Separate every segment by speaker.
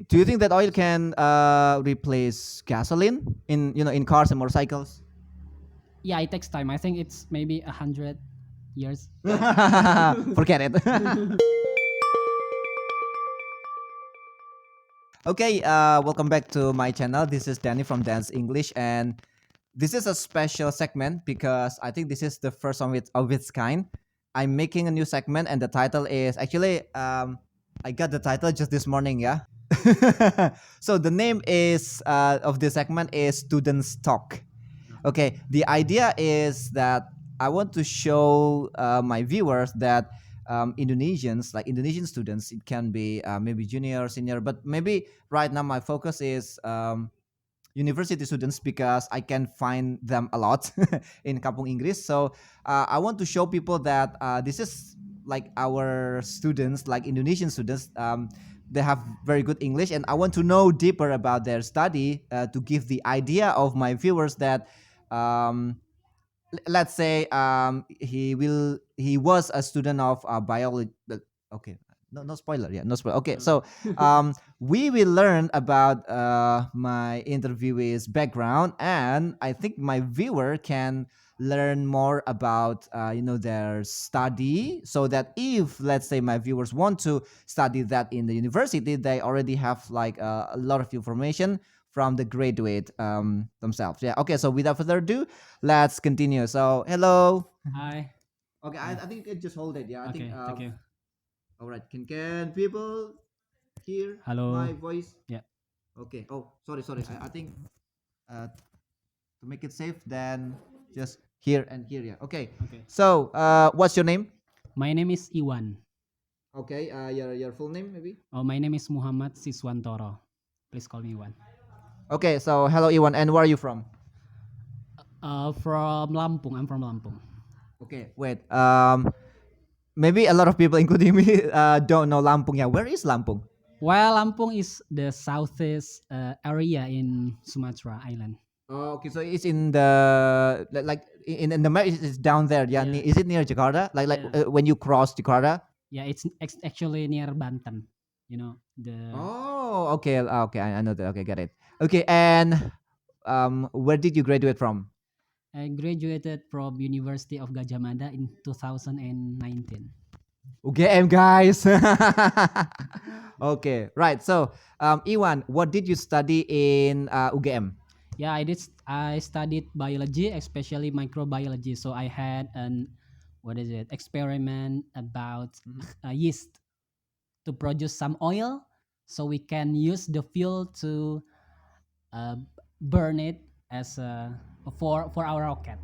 Speaker 1: Do you think that oil can replace gasoline in cars and motorcycles?
Speaker 2: Yeah, it takes time. I think it's maybe 100 years.
Speaker 1: Forget it. Okay, welcome back to my channel. This is Danny from Dance English, and this is a special segment because I think this is the first one of its kind. I'm making a new segment, and the title is actually I got the title just this morning. Yeah. So the name is of this segment is Students Talk. Okay, the idea is that I want to show my viewers that Indonesians, like Indonesian students, it can be maybe junior, senior, but maybe right now my focus is university students because I can find them a lot in Kampung Inggris. So I want to show people that this is like our students, like Indonesian students. They have very good English, and I want to know deeper about their study to give the idea of my viewers that um, let's say he was a student of biology. Okay, no spoiler. Yeah, no spoiler. Okay, so we will learn about my interviewee's background, and I think my viewer can learn more about their study, so that if let's say my viewers want to study that in the university, they already have like a lot of information from the graduate themselves. Yeah. Okay. So without further ado, let's continue. So hello.
Speaker 2: Hi.
Speaker 1: Okay. I think you can just hold it. Yeah. I think.
Speaker 2: Okay, thank you.
Speaker 1: All right. Can people hear
Speaker 2: Hello.
Speaker 1: my voice?
Speaker 2: Yeah.
Speaker 1: Okay. Oh, sorry. I think to make it safe, then just here and here. Yeah. Okay.
Speaker 2: Okay.
Speaker 1: So what's your name?
Speaker 2: My name is Iwan.
Speaker 1: Okay. Your full name maybe.
Speaker 2: Oh, my name is Muhammad Siswantoro. Please call me Iwan.
Speaker 1: Okay. So hello, Iwan. And where are you from?
Speaker 2: From Lampung. I'm from Lampung.
Speaker 1: Okay. Wait. Maybe a lot of people, including me, don't know Lampung. Yeah. Where is Lampung?
Speaker 2: Well, Lampung is the southeast area in Sumatra Island.
Speaker 1: Oh, okay, so it's in the like in the map. It's down there. Yeah,
Speaker 2: Yeah.
Speaker 1: is it near Jakarta? Like
Speaker 2: Yeah.
Speaker 1: when you cross Jakarta?
Speaker 2: Yeah, it's actually near Banten. You know the.
Speaker 1: Oh, okay, okay, I know that. Okay, got it. Okay, and where did you graduate from?
Speaker 2: I graduated from University of Gadjah Mada in 2019.
Speaker 1: UGM, guys. Okay, right. So, Iwan, what did you study in UGM?
Speaker 2: Yeah, I studied biology, especially microbiology. So I had an experiment about yeast to produce some oil, so we can use the fuel to uh, burn it as for our rocket.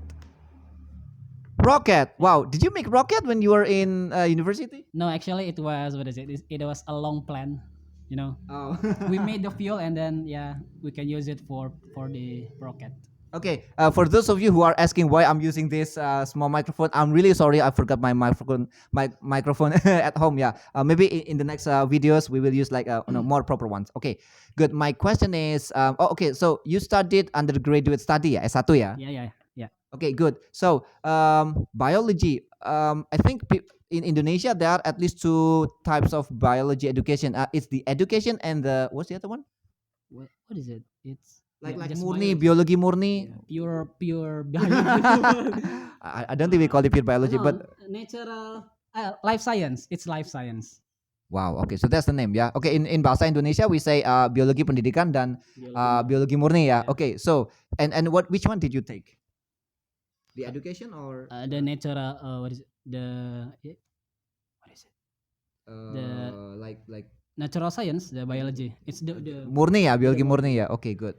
Speaker 1: Rocket. Wow, did you make rocket when you were in university?
Speaker 2: No, actually, it was it was a long plan. You know,
Speaker 1: Oh.
Speaker 2: we made the fuel and then we can use it for the rocket.
Speaker 1: Okay, for those of you who are asking why I'm using this small microphone, I'm really sorry. I forgot my microphone at home. Yeah, maybe in the next videos we will use like more proper ones. Okay, good. My question is, okay, so you studied undergraduate study, ya, S1 ya?
Speaker 2: Yeah.
Speaker 1: Okay, good. So biology. I think in Indonesia there are at least two types of biology education. It's the education and the what's the other one?
Speaker 2: What is it? It's
Speaker 1: Like
Speaker 2: just
Speaker 1: murni,
Speaker 2: biology.
Speaker 1: biologi murni.
Speaker 2: Pure biology.
Speaker 1: I don't think we call it pure biology,
Speaker 2: No,
Speaker 1: but
Speaker 2: natural life science. It's life science.
Speaker 1: wow. Okay, so that's the name, yeah. Okay, in bahasa Indonesia we say biologi pendidikan dan biologi murni, ya.
Speaker 2: Yeah.
Speaker 1: Okay, so and which one did you take? The education or
Speaker 2: The natural what is it? What is it?
Speaker 1: like
Speaker 2: Natural science, the biology. It's the
Speaker 1: murni, ya, biologi murni, ya. Okay, good.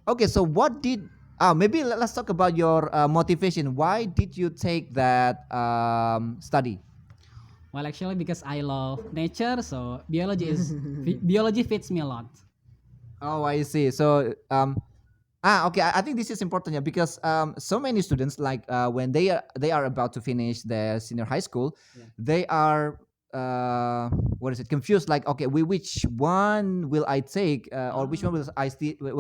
Speaker 1: Okay, so what did maybe let's talk about your motivation. Why did you take that study?
Speaker 2: well, actually, because I love nature, so biology fits me a lot.
Speaker 1: Oh, I see. So okay. I think this is important, yeah, because so many students, like when they are about to finish their senior high school,
Speaker 2: Yeah.
Speaker 1: they are what is it, confused, like, okay, which one will I take, or which one will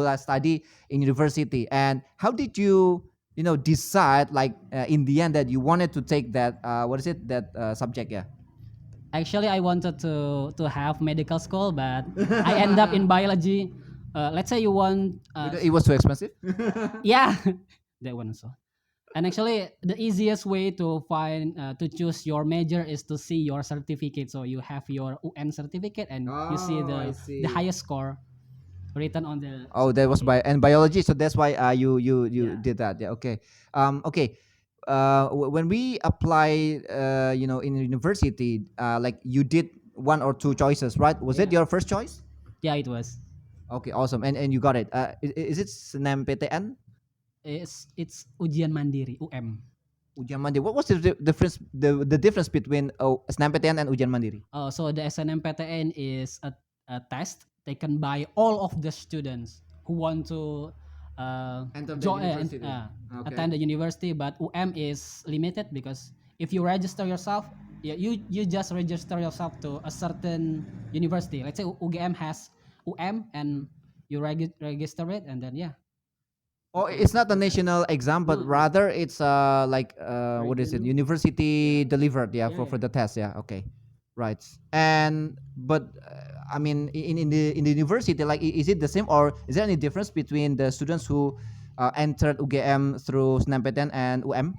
Speaker 1: I study in university, and how did you decide, like in the end, that you wanted to take that what is it, that subject, yeah?
Speaker 2: Actually, I wanted to have medical school, but I end up in biology. Let's say you want,
Speaker 1: Because it was too expensive.
Speaker 2: yeah, that one also. And actually, the easiest way to find to choose your major is to see your certificate. So you have your UN certificate, and you see
Speaker 1: Oh, I
Speaker 2: the
Speaker 1: see.
Speaker 2: highest score written on the
Speaker 1: Oh, that was
Speaker 2: certificate.
Speaker 1: biology, so that's why you
Speaker 2: Yeah.
Speaker 1: did that. Yeah. Okay. Okay. When we apply, in university, like you did one or two choices, right? Was it
Speaker 2: Yeah.
Speaker 1: your first choice?
Speaker 2: Yeah, it was.
Speaker 1: Okay, awesome. And you got it. Is it SNMPTN?
Speaker 2: It's ujian mandiri UM.
Speaker 1: Ujian Mandiri. What was difference? The difference between SNMPTN and Ujian Mandiri?
Speaker 2: So the SNMPTN is a test taken by all of the students who want to
Speaker 1: Enter the
Speaker 2: join
Speaker 1: university. Okay.
Speaker 2: attend the university, but UM is limited because if you register yourself, yeah, you just register yourself to a certain university. Let's say UGM has UM, and you register it, and then yeah.
Speaker 1: Oh, it's not a national exam, but
Speaker 2: No, no.
Speaker 1: rather it's like what is it?
Speaker 2: Regional.
Speaker 1: University delivered, yeah,
Speaker 2: Yeah,
Speaker 1: for
Speaker 2: yeah.
Speaker 1: the test, yeah. Okay, right. And but I mean, in the university, like, is it the same, or is there any difference between the students who entered UGM through SNMPTN and UM,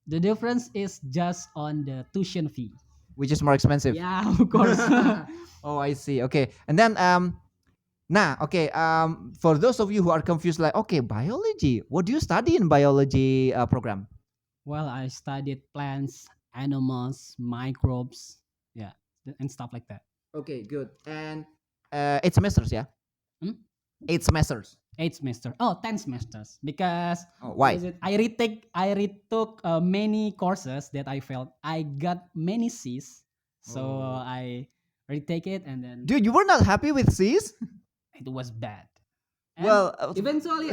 Speaker 2: The difference is just on the tuition fee.
Speaker 1: which is more expensive?
Speaker 2: Yeah, of course.
Speaker 1: Oh, I see. Okay, and then nah, okay. For those of you who are confused, like, okay, biology. What do you study in biology program?
Speaker 2: Well, I studied plants, animals, microbes, yeah, and stuff like that.
Speaker 1: Okay, good. And 8 semesters, yeah?
Speaker 2: Hmm?
Speaker 1: 8 semesters.
Speaker 2: 8 semester. Oh, 10 semesters. Because
Speaker 1: Oh,
Speaker 2: what
Speaker 1: why?
Speaker 2: is it? I retook many courses that I failed. I got many C's, so
Speaker 1: Oh.
Speaker 2: I retake it, and then
Speaker 1: Dude, you were not happy with C's?
Speaker 2: it was bad. And
Speaker 1: Well,
Speaker 2: eventually,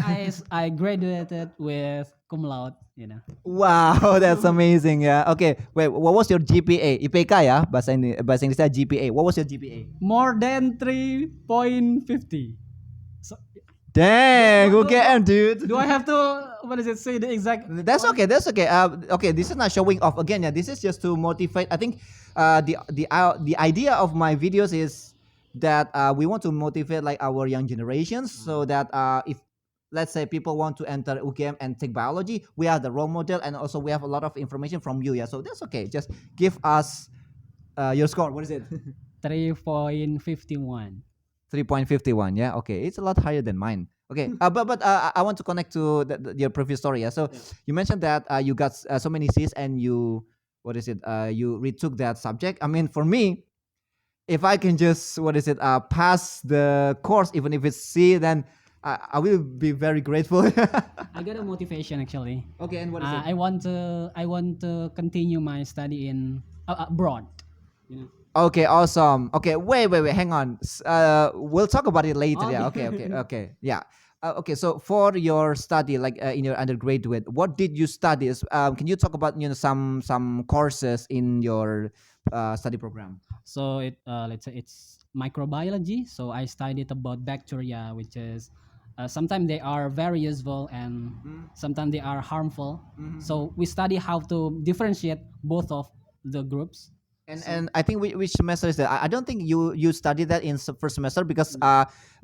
Speaker 2: I graduated with cum laude. You know,
Speaker 1: wow, that's amazing. Yeah. Okay, wait, what was your GPA? IPK ya, bahasa Inggrisnya GPA. What was your GPA?
Speaker 2: more than 3.50. So
Speaker 1: Dang,
Speaker 2: do- do-
Speaker 1: UGM, dude.
Speaker 2: do I have to, what is it, say the exact?
Speaker 1: That's okay. That's okay. Okay, this is not showing off again. Yeah, this is just to motivate. I think the idea of my videos is that we want to motivate like our young generations, so that if, let's say, people want to enter UGM and take biology, we are the role model, and also we have a lot of information from you. Yeah, so that's okay. Just give us your score. What is it?
Speaker 2: 3.51.
Speaker 1: 3.51. Yeah, okay, it's a lot higher than mine. Okay, but I want to connect to your previous story. Yeah, so
Speaker 2: Yeah.
Speaker 1: you mentioned that you got so many C's, and you, what is it? You retook that subject. I mean, for me, if I can just, what is it? Pass the course, even if it's C, then I will be very grateful.
Speaker 2: I got a motivation actually.
Speaker 1: Okay, and what is
Speaker 2: I
Speaker 1: it?
Speaker 2: want to continue my study in abroad. You know.
Speaker 1: Okay, awesome. Okay, wait, hang on. We'll talk about it later. Yeah. Okay.
Speaker 2: Okay.
Speaker 1: Okay. Yeah. Okay. So for your study, like in your undergraduate, what did you study? Can you talk about some courses in your study program?
Speaker 2: So let's say it's microbiology. So I studied about bacteria, which is sometimes they are very useful and sometimes they are harmful. So we study how to differentiate both of the groups.
Speaker 1: And I think which semester is that? I don't think you studied that in first semester, because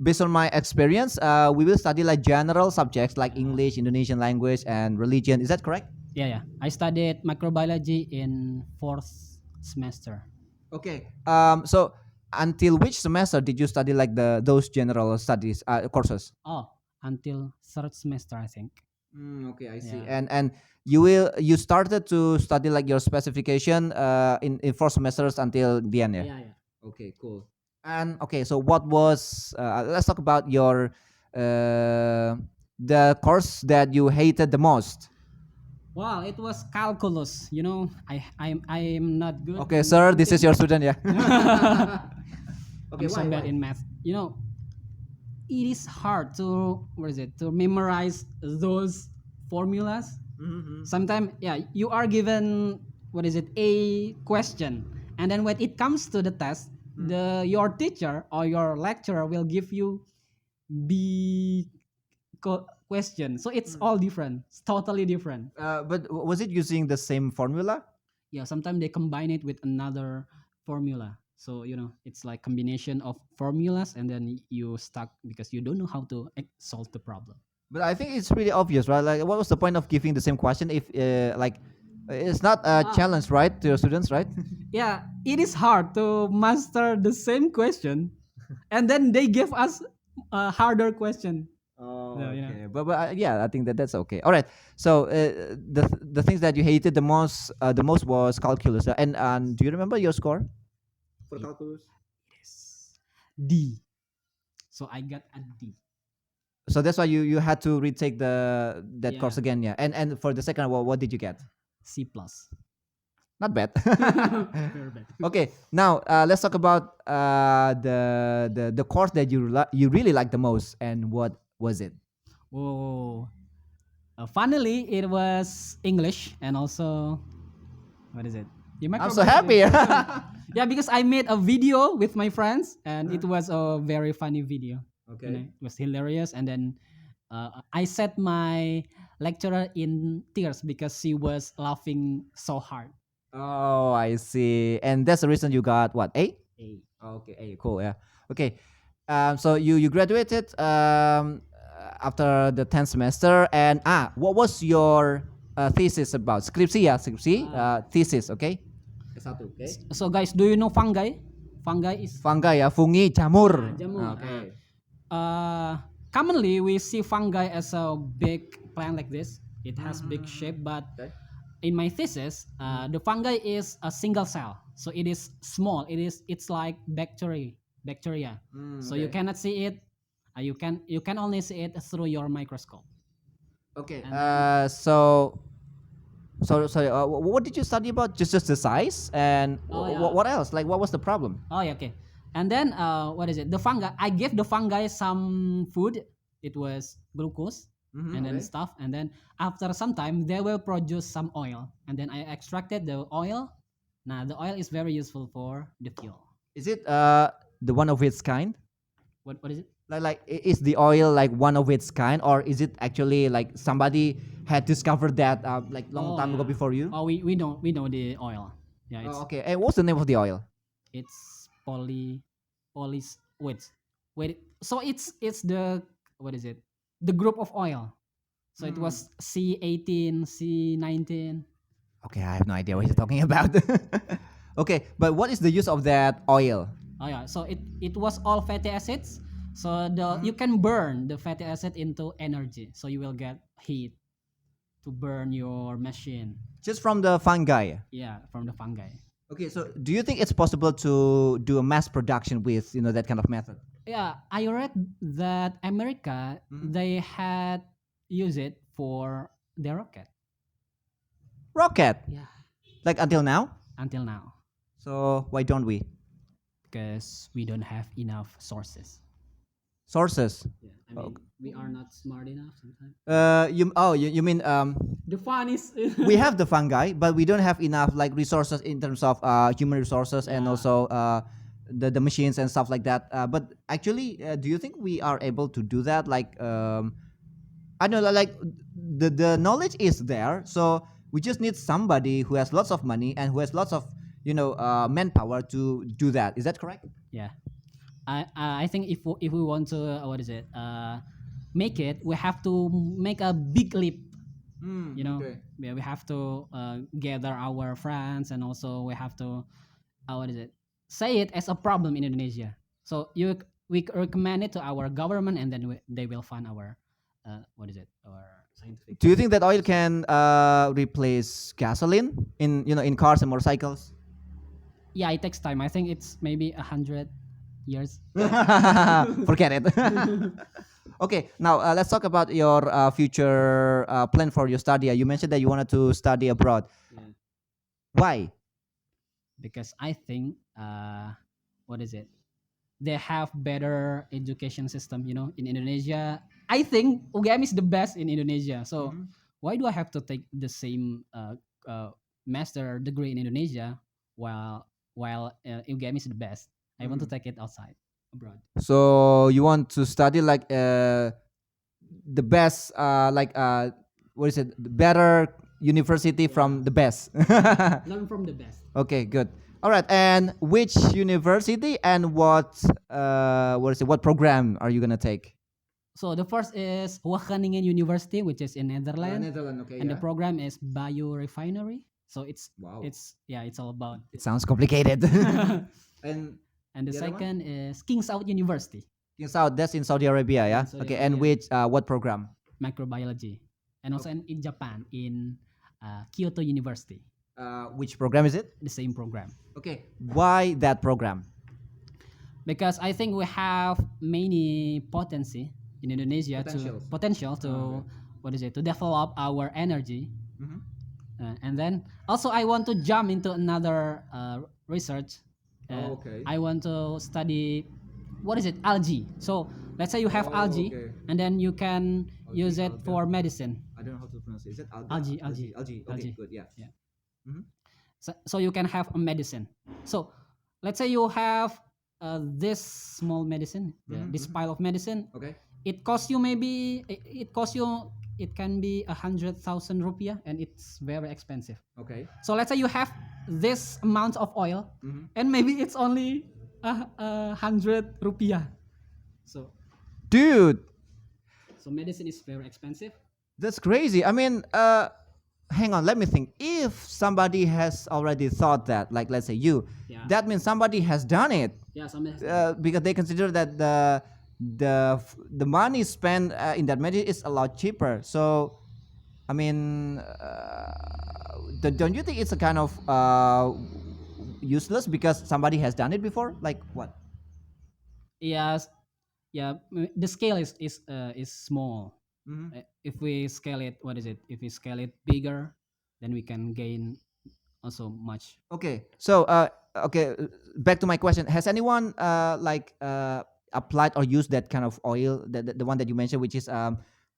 Speaker 1: based on my experience, we will study like general subjects like English, Indonesian language, and religion. Is that correct?
Speaker 2: Yeah. I studied microbiology in fourth semester.
Speaker 1: Okay. So until which semester did you study like those general studies courses?
Speaker 2: Oh, until third semester, I think.
Speaker 1: Okay, I see.
Speaker 2: Yeah.
Speaker 1: And you started to study like your specification in 4 semesters until the end, yeah?
Speaker 2: Yeah.
Speaker 1: Okay, cool. And okay, so what was let's talk about your the course that you hated the most.
Speaker 2: Wow, it was calculus. You know, I'm not good.
Speaker 1: Okay,
Speaker 2: in
Speaker 1: sir, this is
Speaker 2: counting.
Speaker 1: your student, yeah. Okay,
Speaker 2: I'm so bad in math. You know, it is hard to to memorize those formulas. Sometimes, yeah, you are given a question, and then when it comes to the test, your teacher or your lecturer will give you the question. So it's all different. It's totally different.
Speaker 1: But was it using the same formula?
Speaker 2: Yeah, sometimes they combine it with another formula. So it's like combination of formulas, and then you stuck because you don't know how to solve the problem.
Speaker 1: But I think it's pretty obvious, right? Like, what was the point of giving the same question if, it's not a challenge, right, to your students, right?
Speaker 2: Yeah, it is hard to master the same question, and then they give us a harder question.
Speaker 1: Oh,
Speaker 2: Yeah, yeah.
Speaker 1: okay. But yeah, I think that's okay. All right. So the things that you hated the most was calculus. And do you remember your score for
Speaker 2: It-
Speaker 1: calculus?
Speaker 2: Yes. D. So I got a D.
Speaker 1: So that's why you had to retake that course
Speaker 2: Yeah.
Speaker 1: again, yeah. And for the second one, what did you get?
Speaker 2: C plus.
Speaker 1: Not bad.
Speaker 2: Very bad.
Speaker 1: Okay, now let's talk about the course that you really like the most, and what was it?
Speaker 2: Oh, finally it was English, and also what is it?
Speaker 1: I'm so happy.
Speaker 2: Yeah, because I made a video with my friends, and it was a very funny video.
Speaker 1: Okay.
Speaker 2: It was hilarious, and then I set my lecturer in tears because she was laughing so hard.
Speaker 1: Oh, I see. And that's the reason you got what, A?
Speaker 2: A.
Speaker 1: Okay, A. Cool. Yeah. Okay. So you graduated after the 10th semester, and what was your thesis about? Skripsi, ya, skripsi. Thesis. Okay. S1. Okay.
Speaker 2: So guys, do you know fungi? Fungi is
Speaker 1: Fungi, ya, fungi, jamur.
Speaker 2: jamur.
Speaker 1: Okay.
Speaker 2: Commonly we see fungi as a big plant like this. It has big shape, but
Speaker 1: Okay.
Speaker 2: in my thesis, the fungi is a single cell, so it is small. It's like bacteria. So you cannot see it. You can only see it through your microscope.
Speaker 1: Okay.
Speaker 2: And
Speaker 1: So sorry. What did you study about? Just the size, and
Speaker 2: Oh, yeah.
Speaker 1: what else? Like, what was the problem?
Speaker 2: Oh yeah, okay. And then what is it? The fungi. I gave the fungi some food. It was glucose and then
Speaker 1: okay.
Speaker 2: stuff. And then after some time, they will produce some oil. And then I extracted the oil. Now the oil is very useful for the fuel.
Speaker 1: Is it the one of its kind?
Speaker 2: What is it?
Speaker 1: Is the oil like one of its kind, or is it actually like somebody had discovered that like long
Speaker 2: Oh,
Speaker 1: time ago
Speaker 2: yeah.
Speaker 1: before you?
Speaker 2: Oh, we know the oil. Yeah,
Speaker 1: Oh, okay. And what's the name of the oil?
Speaker 2: it's polys. Wait. So it's the what is it? The group of oil. So it was C18, C19.
Speaker 1: Okay, I have no idea what you're talking about. Okay, but what is the use of that oil?
Speaker 2: Oh yeah, so it was all fatty acids. So you can burn the fatty acid into energy. So you will get heat to burn your machine.
Speaker 1: Just from the fungi.
Speaker 2: Yeah, from the fungi.
Speaker 1: Okay, so do you think it's possible to do a mass production with that kind of method?
Speaker 2: Yeah, I read that America they had used it for their rocket.
Speaker 1: Rocket,
Speaker 2: Yeah,
Speaker 1: like until now.
Speaker 2: until now
Speaker 1: So why don't we?
Speaker 2: because we don't have enough sources.
Speaker 1: Sources.
Speaker 2: Yeah, I mean we are not smart enough sometimes.
Speaker 1: You mean
Speaker 2: The fun is
Speaker 1: we have the fungi, but we don't have enough like resources in terms of human resources and
Speaker 2: Yeah.
Speaker 1: also the machines and stuff like that. But actually, do you think we are able to do that? Like I don't know, like the knowledge is there, so we just need somebody who has lots of money and who has lots of manpower to do that. Is that correct?
Speaker 2: yeah. I think if we want to what is it make it, we have to make a big leap.
Speaker 1: Okay.
Speaker 2: Yeah, we have to gather our friends, and also we have to what is it say it as a problem in Indonesia. So we recommend it to our government, and then they will fund our what is it our scientific.
Speaker 1: Do you think that oil can replace gasoline in cars and motorcycles?
Speaker 2: Yeah, it takes time. I think it's maybe 100 years.
Speaker 1: Forget it. Okay, now let's talk about your future plan for your study. You mentioned that you wanted to study abroad.
Speaker 2: Yeah.
Speaker 1: Why?
Speaker 2: Because I think what is it they have better education system in Indonesia. I think UGM is the best in Indonesia, so why do I have to take the same master degree in Indonesia while UGM is the best? I want to take it outside abroad.
Speaker 1: So you want to study like the best, what is it? The better university from the best.
Speaker 2: Learn from the best.
Speaker 1: Okay, good. All right, and which university and what is it? What program are you gonna take?
Speaker 2: So the first is Wageningen University, which is in Netherlands,
Speaker 1: Netherlands. Okay,
Speaker 2: and the program is biorefinery. So it's
Speaker 1: Wow.
Speaker 2: it's all about.
Speaker 1: It sounds complicated. and
Speaker 2: And the
Speaker 1: The other one?
Speaker 2: second is King Saud University,
Speaker 1: in South, that's in Saudi Arabia, yeah.
Speaker 2: Saudi
Speaker 1: Okay, and
Speaker 2: Arabia.
Speaker 1: which what program?
Speaker 2: microbiology, and also in Japan in Kyoto University,
Speaker 1: Which program is it?
Speaker 2: the same program.
Speaker 1: Okay, why that program?
Speaker 2: Because I think we have many potency in Indonesia
Speaker 1: Potentials.
Speaker 2: to potential to what is it to develop our energy.
Speaker 1: Mhm.
Speaker 2: And then also I want to jump into another research.
Speaker 1: Okay.
Speaker 2: I want to study what is it algae. So let's say you have algae,
Speaker 1: okay.
Speaker 2: and then you can use it
Speaker 1: alga.
Speaker 2: for medicine.
Speaker 1: I don't know how to pronounce it. Is it alga?
Speaker 2: Algae.
Speaker 1: Okay,
Speaker 2: Algae.
Speaker 1: good. Yeah.
Speaker 2: Yeah.
Speaker 1: Mhm.
Speaker 2: So you can have a medicine. So let's say you have this small medicine, this pile of medicine.
Speaker 1: Okay.
Speaker 2: It costs you maybe it costs you it can be 100,000 rupiah, and it's very expensive.
Speaker 1: Okay.
Speaker 2: So let's say you have this amount of oil,
Speaker 1: Mhm.
Speaker 2: and maybe it's only 100 rupiah. So
Speaker 1: Dude,
Speaker 2: medicine is very expensive.
Speaker 1: that's crazy. I mean, hang on, let me think. If somebody has already thought that, like let's say you,
Speaker 2: Yeah.
Speaker 1: that means somebody has done it.
Speaker 2: Yeah, some
Speaker 1: Because they consider that the money spent in that medicine is a lot cheaper. So, I mean, don't you think it's a kind of useless because somebody has done it before? Like what?
Speaker 2: yes, yeah. The scale is small.
Speaker 1: Mhm.
Speaker 2: If we scale it, what is it? If we scale it bigger, then we can gain also much.
Speaker 1: Okay, so back to my question: has anyone applied or used that kind of oil, the one that you mentioned, which is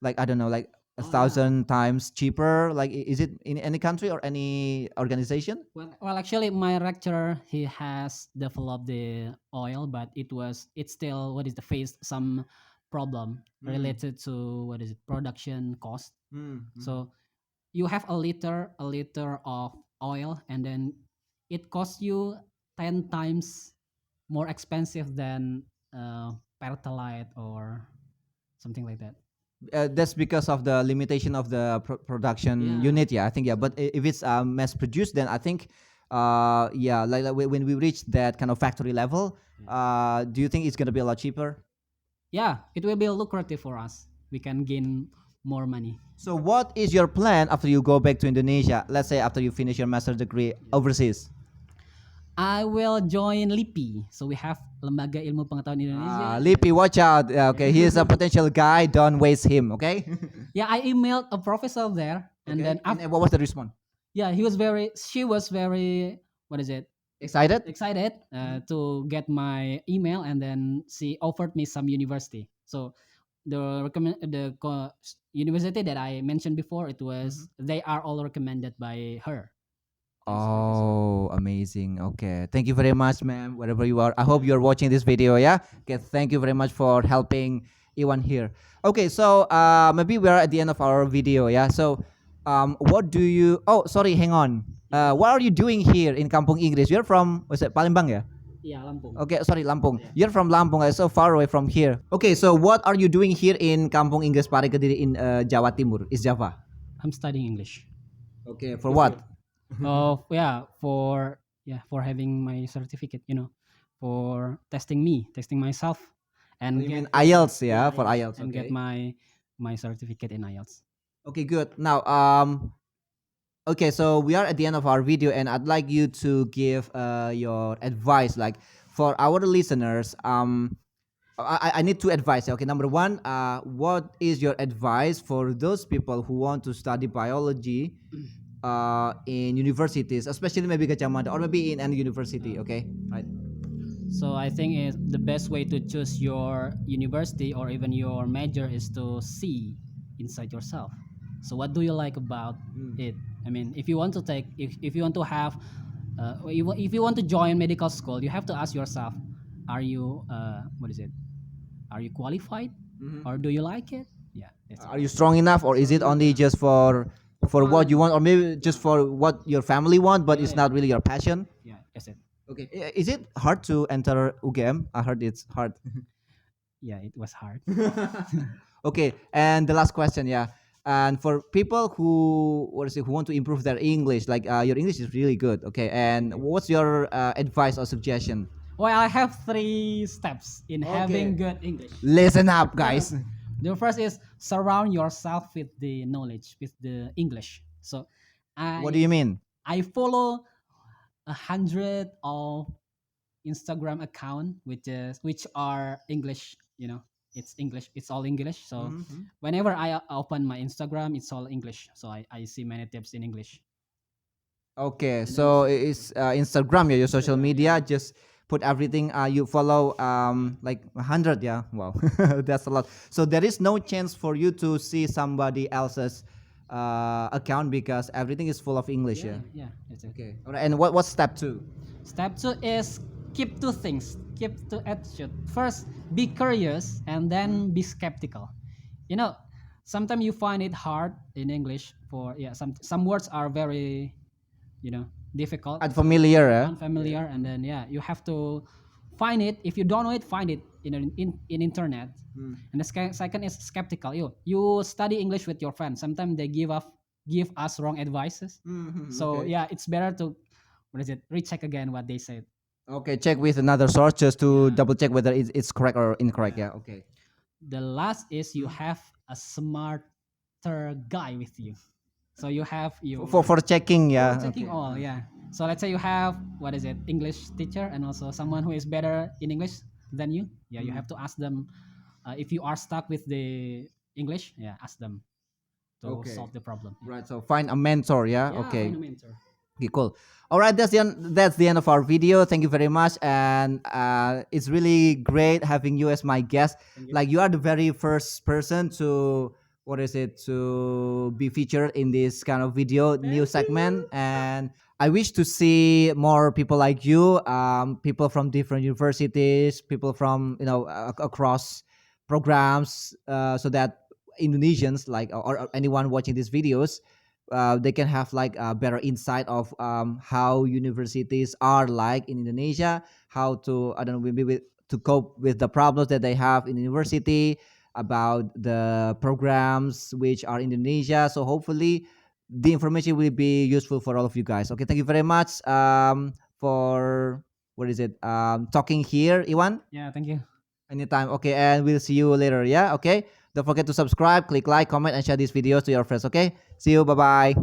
Speaker 1: like I don't know, like a
Speaker 2: Oh, yeah.
Speaker 1: thousand times cheaper? Like, is it in any country or any organization?
Speaker 2: Well, actually, my lecturer he has developed the oil, but it's still what is the face some problem related to what is it production cost. So you have a liter of oil, and then it costs you 10 times more expensive than pertalite or something like that.
Speaker 1: That's because of the limitation of the production
Speaker 2: Yeah.
Speaker 1: unit. Yeah, I think yeah. But if it's mass produced, then I think yeah, like when we reach that kind of factory level, do you think it's gonna be a lot cheaper?
Speaker 2: Yeah, it will be lucrative for us. We can gain more money.
Speaker 1: So what is your plan after you go back to Indonesia? Let's say after you finish your master degree overseas.
Speaker 2: I will join LIPI. So we have Lembaga Ilmu Pengetahuan Indonesia.
Speaker 1: Lippy, watch out. Okay, he is a potential guy. Don't waste him. Okay.
Speaker 2: Yeah, I emailed a professor there, and
Speaker 1: Okay,
Speaker 2: then
Speaker 1: and what was the response?
Speaker 2: yeah, she was very, what is it,
Speaker 1: Excited?
Speaker 2: excited to get my email, and then she offered me some university. So university that I mentioned before, it was they are all recommended by her.
Speaker 1: Oh, amazing. Okay. Thank you very much, ma'am, wherever you are. I hope you're watching this video, yeah? Okay, thank you very much for helping Iwan here. Okay, so maybe we're at the end of our video, yeah? So what do you oh sorry, hang on. What are you doing here in Kampung Inggris? You're from was it Palembang, yeah?
Speaker 2: Yeah, Lampung.
Speaker 1: Okay, sorry, Lampung. You're from Lampung, so far away from here. Okay, so what are you doing here in Kampung Inggris Pare Kediri in Jawa Timur, East Java?
Speaker 2: I'm studying English.
Speaker 1: Okay, for what?
Speaker 2: Oh yeah, for having my certificate, for testing myself, and
Speaker 1: You mean IELTS, yeah, for
Speaker 2: IELTS,
Speaker 1: IELTS,
Speaker 2: and get
Speaker 1: okay.
Speaker 2: my certificate in IELTS.
Speaker 1: Okay, good. Now, okay, so we are at the end of our video, and I'd like you to give your advice, like for our listeners. I need two advice. Okay, number one, what is your advice for those people who want to study biology in universities, especially maybe Gajah Mada or maybe in any university? Okay, right.
Speaker 2: So I think the best way to choose your university or even your major is to see inside yourself. So what do you like about it? I mean, if you want to take, if you want to have, if you want to join medical school, you have to ask yourself, are you, what is it? Are you qualified, or do you like it? Yeah. That's
Speaker 1: Are you strong enough, or is it only just for what you want, or maybe just for what your family want, but it's not really your passion?
Speaker 2: Yeah, that's it.
Speaker 1: Okay. Is it hard to enter UGM? I heard it's hard.
Speaker 2: Yeah, it was hard.
Speaker 1: Okay, and the last question, yeah. And for people who what is it, who want to improve their English, like your English is really good. Okay, and what's your advice or suggestion?
Speaker 2: Well, I have 3 steps in having good English.
Speaker 1: Listen up, guys.
Speaker 2: The first is surround yourself with the knowledge, with the English. So,
Speaker 1: What do you
Speaker 2: I
Speaker 1: mean?
Speaker 2: I follow 100 of Instagram account which are English. It's English. It's all English. So
Speaker 1: Mhm.
Speaker 2: whenever I open my Instagram, it's all English. So I see many tips in English.
Speaker 1: Okay, so it's Instagram, yeah, your social media. Just put everything you follow, like 100, yeah. Wow, that's a lot. So there is no chance for you to see somebody else's account because everything is full of English, yeah.
Speaker 2: Yeah, that's it.
Speaker 1: Okay. All right. And what's step two?
Speaker 2: Step 2 is keep 2 things. Keep 2 attitude. First, be curious and then be skeptical. You know, sometimes you find it hard in English for some words are very, difficult,
Speaker 1: Unfamiliar, eh?
Speaker 2: unfamiliar, and then you have to find it. If you don't know it, find it in internet. And the second is skeptical. You study English with your friends. Sometimes they give us wrong advices. So
Speaker 1: okay.
Speaker 2: yeah, it's better to recheck again what they said.
Speaker 1: Okay, check with another source just to
Speaker 2: Yeah.
Speaker 1: double check whether it's correct or incorrect.
Speaker 2: Yeah.
Speaker 1: Yeah. Okay.
Speaker 2: The last is you have a smarter guy with you. So you have you
Speaker 1: For checking, yeah.
Speaker 2: checking
Speaker 1: Okay.
Speaker 2: all, yeah. So let's say you have English teacher and also someone who is better in English than you. Yeah, you have to ask them if you are stuck with the English. Yeah, ask them to
Speaker 1: Okay.
Speaker 2: solve the problem.
Speaker 1: Right. So find a mentor. Yeah.
Speaker 2: Yeah,
Speaker 1: Okay.
Speaker 2: find a mentor.
Speaker 1: Okay, cool. All right, that's the end of our video. Thank you very much, and it's really great having you as my guest.
Speaker 2: Thank you.
Speaker 1: Like you are the very first person to to be featured in this kind of video new segment, and I wish to see more people like you, people from different universities, people from across programs, so that Indonesians like or anyone watching these videos they can have like a better insight of how universities are like in Indonesia, how to I don't know maybe to cope with the problems that they have in university, about the programs which are in Indonesia. So hopefully the information will be useful for all of you guys. Okay, thank you very much for talking here, Iwan.
Speaker 2: Yeah, thank you.
Speaker 1: Anytime. Okay, and we'll see you later. Yeah. Okay. Don't forget to subscribe, click like, comment, and share these videos to your friends. Okay. See you. Bye bye.